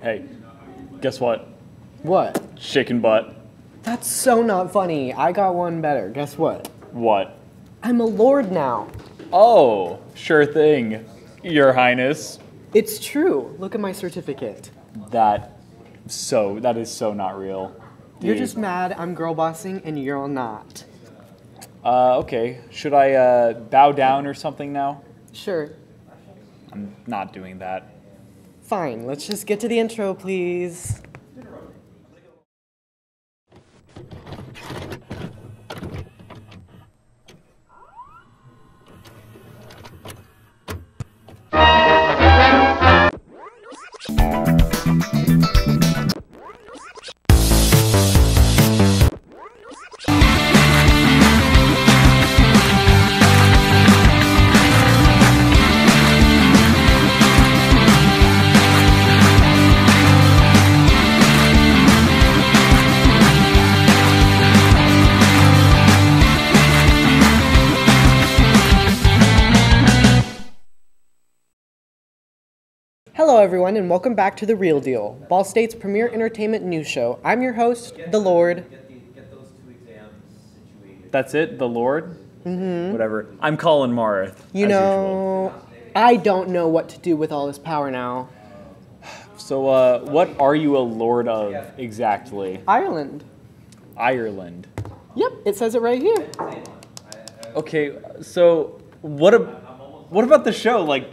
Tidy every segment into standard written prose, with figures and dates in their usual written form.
Hey, guess what? What? Chicken butt. That's so not funny. I got one better. Guess what? What? I'm a lord now. Oh, sure thing, Your Highness. It's true. Look at my certificate. That is so not real. You're Dude. just mad I'm girl bossing and you're not. Okay. Should I bow down or something now? Sure. I'm not doing that. Fine. Let's just get to the intro, please. Hello, everyone, and welcome back to The Real Deal, Ball State's premier entertainment news show. I'm your host, The Lord. Get those 2 exams situated. That's it, the Lord? Mm-hmm. Whatever. I'm Colin Marth. You know, I don't know what to do with all this power now. So, what are you a lord of exactly? Ireland. Ireland. Yep, it says it right here. Okay, so what about the show? Like,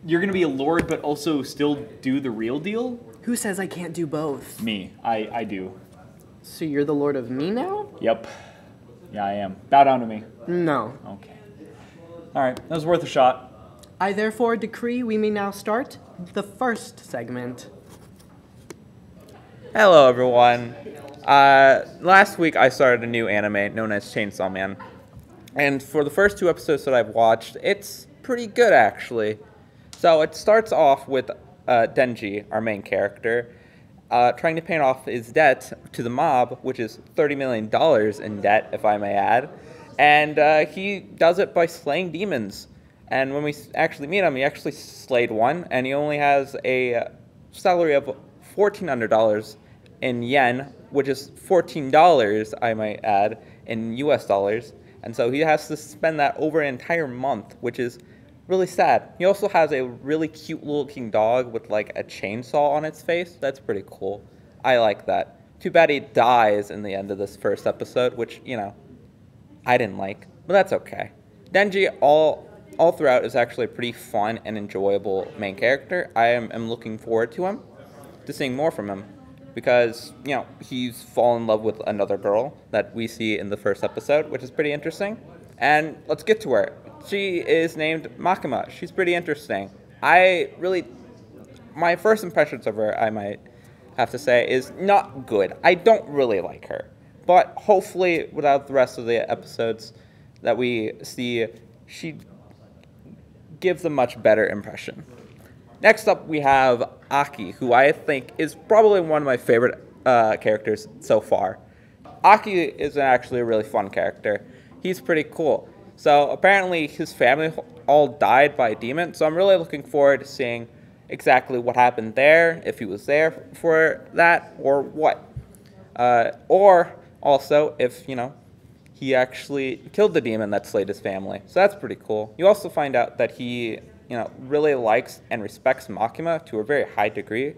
you're gonna be a lord, but also still do the real deal? Who says I can't do both? Me. I do. So you're the lord of me now? Yep. Yeah, I am. Bow down to me. No. Okay. All right, that was worth a shot. I therefore decree we may now start the first segment. Hello, everyone. Last week I started a new anime known as Chainsaw Man. And for the first 2 episodes that I've watched, it's pretty good, actually. So it starts off with Denji, our main character, trying to pay off his debt to the mob, which is $30 million in debt, if I may add. And he does it by slaying demons. And when we actually meet him, he actually slayed one, and he only has a salary of $1,400 in yen, which is $14, I might add, in US dollars. And so he has to spend that over an entire month, which is really sad. He also has a really cute looking dog with like a chainsaw on its face. That's pretty cool. I like that. Too bad he dies in the end of this first episode, which, you know, I didn't like, but that's okay. Denji all throughout is actually a pretty fun and enjoyable main character. I am looking forward to seeing more from him, because, you know, he's fallen in love with another girl that we see in the first episode, which is pretty interesting. And let's get to her. She is named Makima. She's pretty interesting. My first impressions of her, I might have to say, is not good. I don't really like her. But hopefully, without the rest of the episodes that we see, she gives a much better impression. Next up, we have Aki, who I think is probably one of my favorite characters so far. Aki is actually a really fun character. He's pretty cool. So apparently his family all died by a demon, so I'm really looking forward to seeing exactly what happened there, if he was there for that, or what. Or also if, you know, he actually killed the demon that slayed his family. So that's pretty cool. You also find out that he, you know, really likes and respects Makima to a very high degree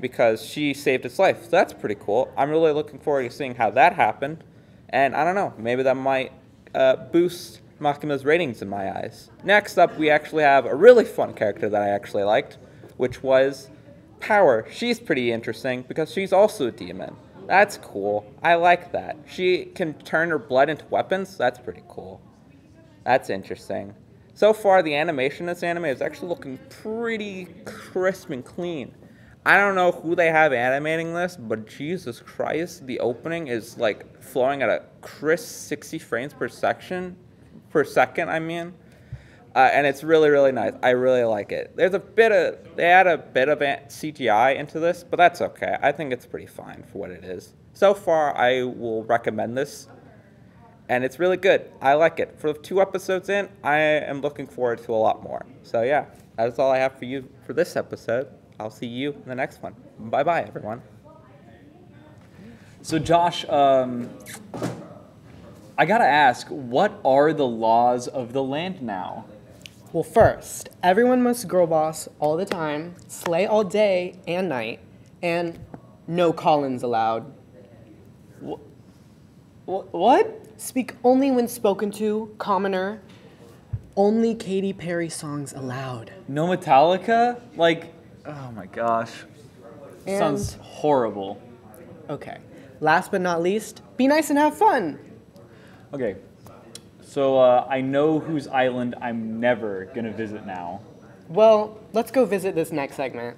because she saved his life. So that's pretty cool. I'm really looking forward to seeing how that happened. And I don't know, maybe that might boost Makima's ratings in my eyes. Next up, we actually have a really fun character that I actually liked, which was Power. She's pretty interesting because she's also a demon. That's cool. I like that. She can turn her blood into weapons. That's pretty cool. That's interesting. So far, the animation in this anime is actually looking pretty crisp and clean. I don't know who they have animating this, but Jesus Christ, the opening is like flowing at a crisp 60 frames per second, and it's really, really nice. I really like it. They add a bit of CGI into this, but that's okay. I think it's pretty fine for what it is. So far, I will recommend this, and it's really good. I like it. For 2 episodes in, I am looking forward to a lot more. So yeah, that's all I have for you for this episode. I'll see you in the next one. Bye-bye, everyone. So Josh, I gotta ask, what are the laws of the land now? Well, first, everyone must girl boss all the time, slay all day and night, and no call-ins allowed. What? Speak only when spoken to, commoner. Only Katy Perry songs allowed. No Metallica? Like, oh my gosh. And- Sounds horrible. Okay. Last but not least, be nice and have fun. Okay, so I know whose island I'm never gonna visit now. Well, let's go visit this next segment.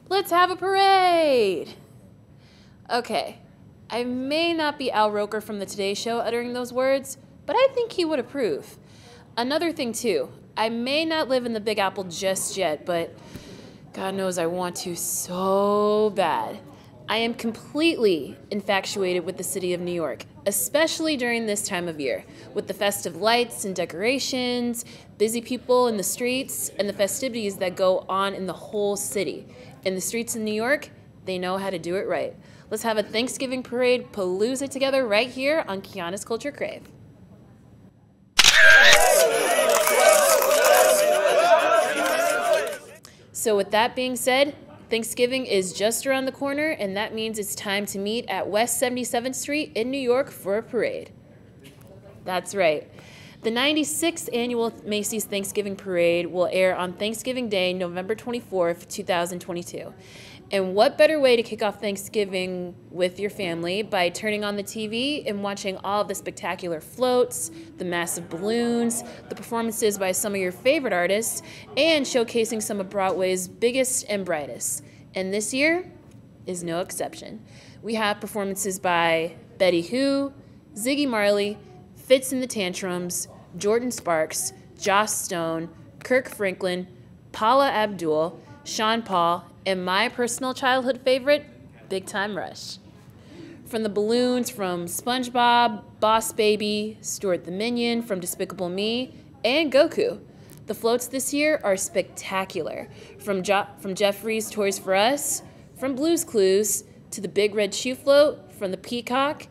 Let's have a parade! Okay, I may not be Al Roker from the Today Show uttering those words, but I think he would approve. Another thing too, I may not live in the Big Apple just yet, but God knows I want to so bad. I am completely infatuated with the city of New York, especially during this time of year, with the festive lights and decorations, busy people in the streets, and the festivities that go on in the whole city. In the streets in New York, they know how to do it right. Let's have a Thanksgiving parade palooza together right here on Keeona's Culture Crave. So with that being said, Thanksgiving is just around the corner, and that means it's time to meet at West 77th Street in New York for a parade. That's right. The 96th annual Macy's Thanksgiving Parade will air on Thanksgiving Day, November 24th, 2022. And what better way to kick off Thanksgiving with your family by turning on the TV and watching all of the spectacular floats, the massive balloons, the performances by some of your favorite artists, and showcasing some of Broadway's biggest and brightest. And this year is no exception. We have performances by Betty Who, Ziggy Marley, Fitz and the Tantrums, Jordan Sparks, Joss Stone, Kirk Franklin, Paula Abdul, Sean Paul, and my personal childhood favorite, Big Time Rush. From the balloons from SpongeBob, Boss Baby, Stuart the Minion from Despicable Me, and Goku. The floats this year are spectacular. From Jeffrey's Toys R Us, from Blue's Clues, to the Big Red Shoe Float, from the Peacock,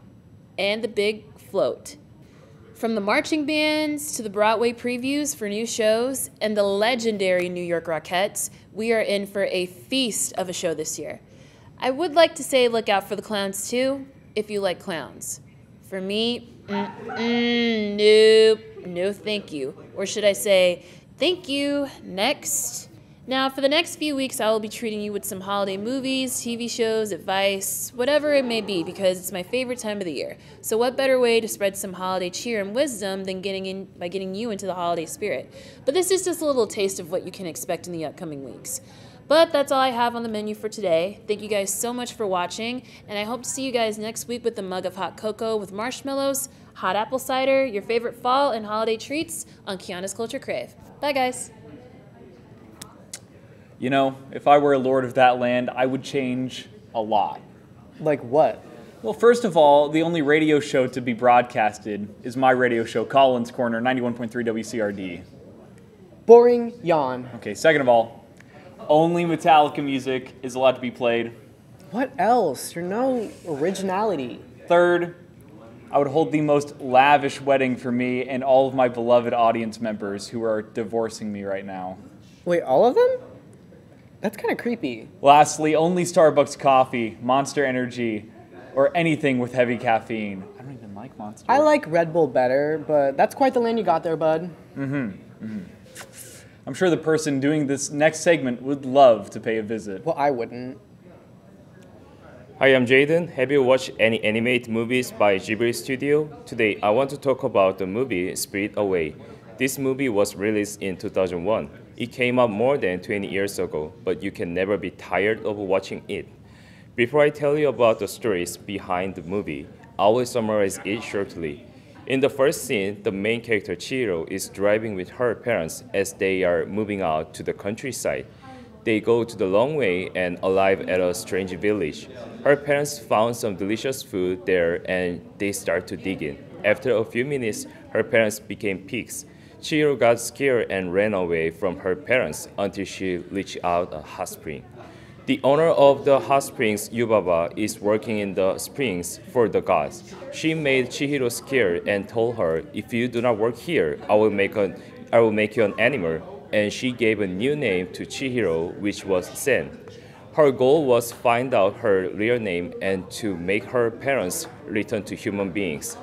and the Big Float. From the marching bands to the Broadway previews for new shows and the legendary New York Rockettes, we are in for a feast of a show this year. I would like to say look out for the clowns too, if you like clowns. For me, nope, no thank you. Or should I say, thank you, next. Now, for the next few weeks, I will be treating you with some holiday movies, TV shows, advice, whatever it may be, because it's my favorite time of the year. So what better way to spread some holiday cheer and wisdom than by getting you into the holiday spirit? But this is just a little taste of what you can expect in the upcoming weeks. But that's all I have on the menu for today. Thank you guys so much for watching, and I hope to see you guys next week with a mug of hot cocoa with marshmallows, hot apple cider, your favorite fall and holiday treats on Keeona's Culture Crave. Bye, guys. You know, if I were a lord of that land, I would change a lot. Like what? Well, first of all, the only radio show to be broadcasted is my radio show, Collins Corner, 91.3 WCRD. Boring yawn. Okay, second of all, only Metallica music is allowed to be played. What else? You're no originality. Third, I would hold the most lavish wedding for me and all of my beloved audience members who are divorcing me right now. Wait, all of them? That's kind of creepy. Lastly, only Starbucks coffee, Monster Energy, or anything with heavy caffeine. I don't even like Monster. I like Red Bull better, but that's quite the land you got there, bud. I'm sure the person doing this next segment would love to pay a visit. Well, I wouldn't. Hi, I'm Jayden. Have you watched any animated movies by Ghibli Studio? Today, I want to talk about the movie Spirit Away. This movie was released in 2001. It came out more than 20 years ago, but you can never be tired of watching it. Before I tell you about the stories behind the movie, I will summarize it shortly. In the first scene, the main character Chihiro is driving with her parents as they are moving out to the countryside. They go to the long way and arrive at a strange village. Her parents found some delicious food there and they start to dig in. After a few minutes, her parents became pigs. Chihiro got scared and ran away from her parents until she reached out a hot spring. The owner of the hot springs, Yubaba, is working in the springs for the gods. She made Chihiro scared and told her, "If you do not work here, I will make you an animal." And she gave a new name to Chihiro, which was Sen. Her goal was find out her real name and to make her parents return to human beings.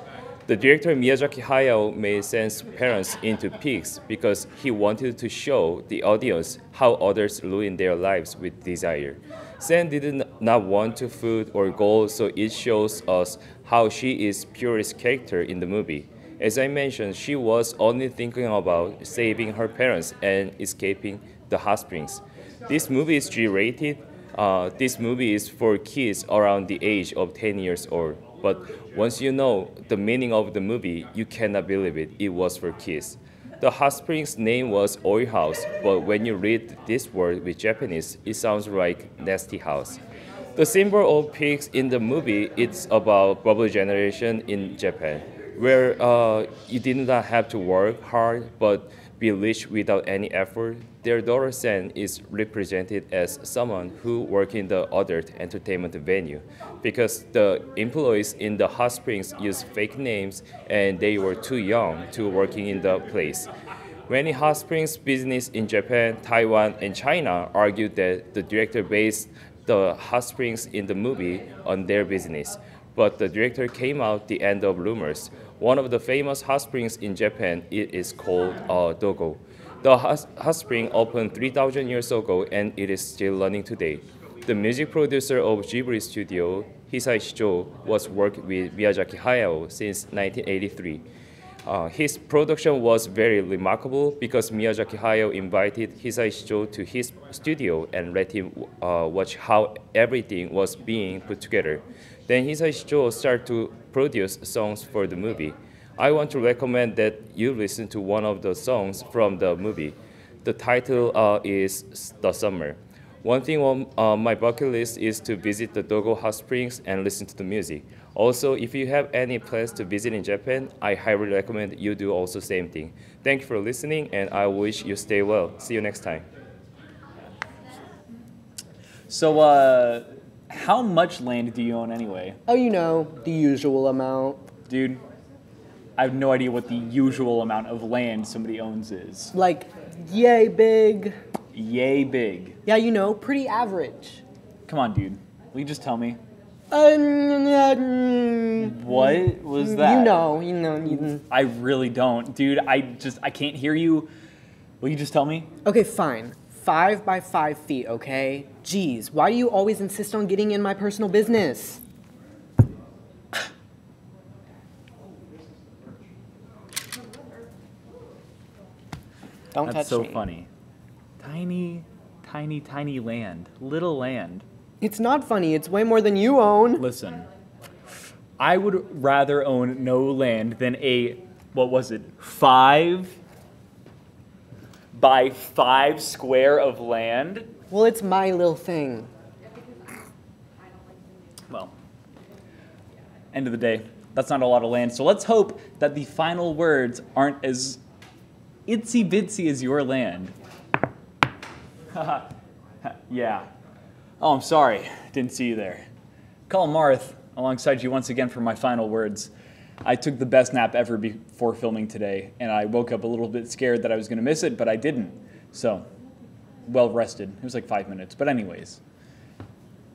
The director Miyazaki Hayao made Sen's parents into pigs because he wanted to show the audience how others ruin their lives with desire. Sen did not want to food or gold, so it shows us how she is purest character in the movie. As I mentioned, she was only thinking about saving her parents and escaping the hot springs. This movie is G-rated. This movie is for kids around the age of 10 years old. But once you know the meaning of the movie, you cannot believe it. It was for kids. The hot springs name was Oil House, but when you read this word with Japanese, it sounds like nasty house. The symbol of pigs in the movie, it's about bubble generation in Japan, where you did not have to work hard, but be rich without any effort. Their daughter Sen is represented as someone who works in the adult entertainment venue because the employees in the hot springs use fake names and they were too young to working in the place. Many hot springs business in Japan, Taiwan, and China argued that the director based the hot springs in the movie on their business, but the director came out the end of rumors. One of the famous hot springs in Japan it is called Dogo. The hot spring opened 3,000 years ago and it is still running today. The music producer of Ghibli Studio, Hisai Shijo, was working with Miyazaki Hayao since 1983. His production was very remarkable because Miyazaki Hayao invited Hisai Shijo to his studio and let him watch how everything was being put together. Then Hisai Shijo started to produce songs for the movie. I want to recommend that you listen to one of the songs from the movie. The title is The Summer. One thing on my bucket list is to visit the Dogo Hot Springs and listen to the music. Also, if you have any plans to visit in Japan, I highly recommend you do also same thing. Thank you for listening, and I wish you stay well. See you next time. So, how much land do you own anyway? Oh, you know, the usual amount. Dude, I have no idea what the usual amount of land somebody owns is. Like, yay big. Yay big. Yeah, you know, pretty average. Come on, dude. Will you just tell me? What What was that? You know. I really don't. Dude, I can't hear you. Will you just tell me? Okay, fine. 5 by 5 feet, okay? Jeez, why do you always insist on getting in my personal business? Don't touch That's so me. funny. Tiny land. Little land. It's not funny. It's way more than you own. Listen, I would rather own no land than a, 5 by 5 square of land? Well, it's my little thing. Well, end of the day, that's not a lot of land. So let's hope that the final words aren't as itsy bitsy as your land. Yeah. Oh, I'm sorry. Didn't see you there. Call Marth alongside you once again for my final words. I took the best nap ever before filming today, and I woke up a little bit scared that I was going to miss it, but I didn't. So, well rested. It was like 5 minutes. But anyways,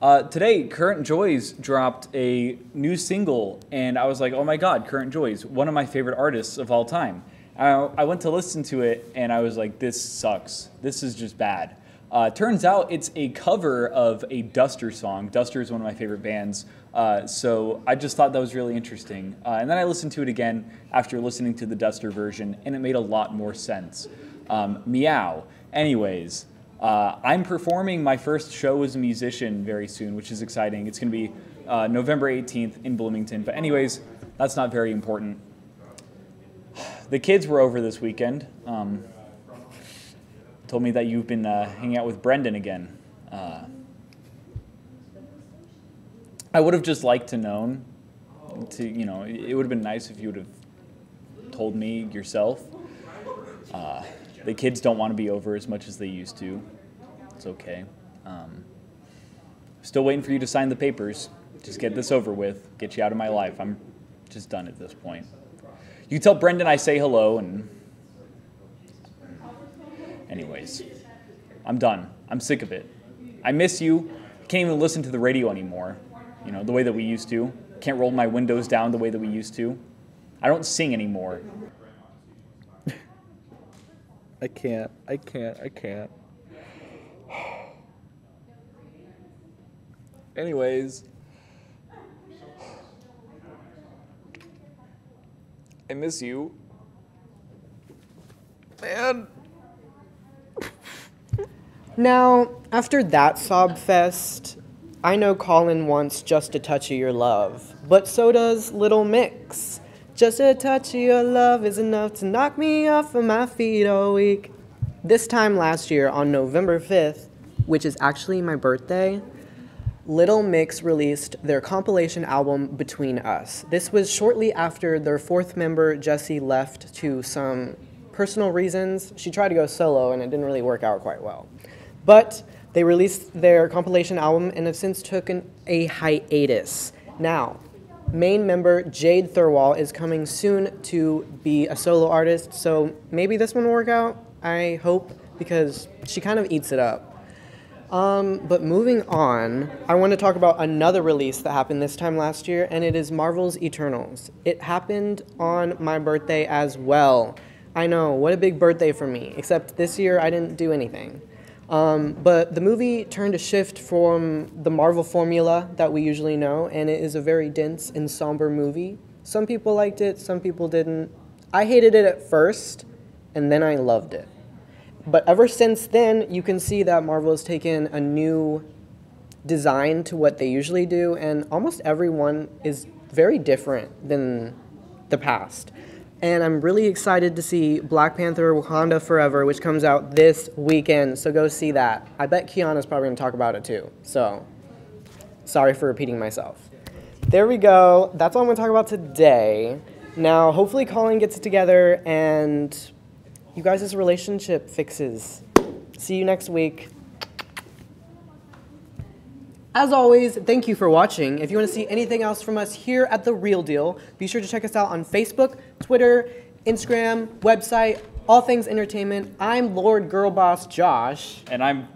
today, Current Joys dropped a new single, and I was like, oh my god, Current Joys, one of my favorite artists of all time. I went to listen to it, and I was like, this sucks. This is just bad. Turns out it's a cover of a Duster song. Duster is one of my favorite bands, so I just thought that was really interesting. And then I listened to it again after listening to the Duster version, and it made a lot more sense. Meow. Anyways, I'm performing my first show as a musician very soon, which is exciting. It's going to be November 18th in Bloomington. But anyways, that's not very important. The kids were over this weekend. Told me that you've been hanging out with Brendan again. I would have just liked to known. It would have been nice if you would have told me yourself. The kids don't want to be over as much as they used to. It's okay. Still waiting for you to sign the papers. Just get this over with. Get you out of my life. I'm just done at this point. You tell Brendan I say hello, and anyways, I'm done. I'm sick of it. I miss you. Can't even listen to the radio anymore, you know, the way that we used to. Can't roll my windows down the way that we used to. I don't sing anymore. I can't. Anyways, I miss you. Man. Now, after that sob fest, I know Colin wants just a touch of your love, but so does Little Mix. Just a touch of your love is enough to knock me off of my feet all week. This time last year, on November 5th, which is actually my birthday, Little Mix released their compilation album, Between Us. This was shortly after their fourth member, Jessie, left to some personal reasons. She tried to go solo, and it didn't really work out quite well. But they released their compilation album and have since taken a hiatus. Now, main member Jade Thirlwall is coming soon to be a solo artist, so maybe this one will work out, I hope, because she kind of eats it up. But moving on, I want to talk about another release that happened this time last year, and it is Marvel's Eternals. It happened on my birthday as well. I know, what a big birthday for me, except this year I didn't do anything. But the movie turned a shift from the Marvel formula that we usually know, and it is a very dense and somber movie. Some people liked it, some people didn't. I hated it at first, and then I loved it. But ever since then, you can see that Marvel has taken a new design to what they usually do, and almost everyone is very different than the past. And I'm really excited to see Black Panther Wakanda Forever, which comes out this weekend, so go see that. I bet Keeona's probably going to talk about it too, so sorry for repeating myself. There we go. That's all I'm going to talk about today. Now, hopefully Colin gets it together and you guys' relationship fixes. See you next week. As always, thank you for watching. If you want to see anything else from us here at The Real Deal, be sure to check us out on Facebook, Twitter, Instagram, website, all things entertainment. I'm Lord Girlboss Josh. And I'm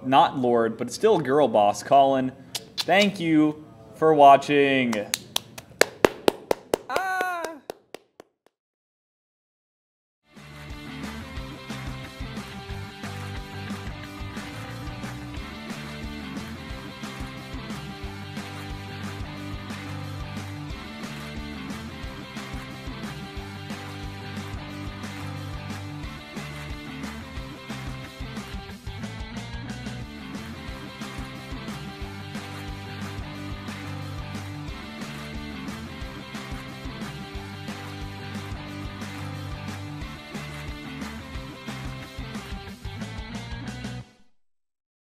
not Lord, but still Girlboss Colin. Thank you for watching.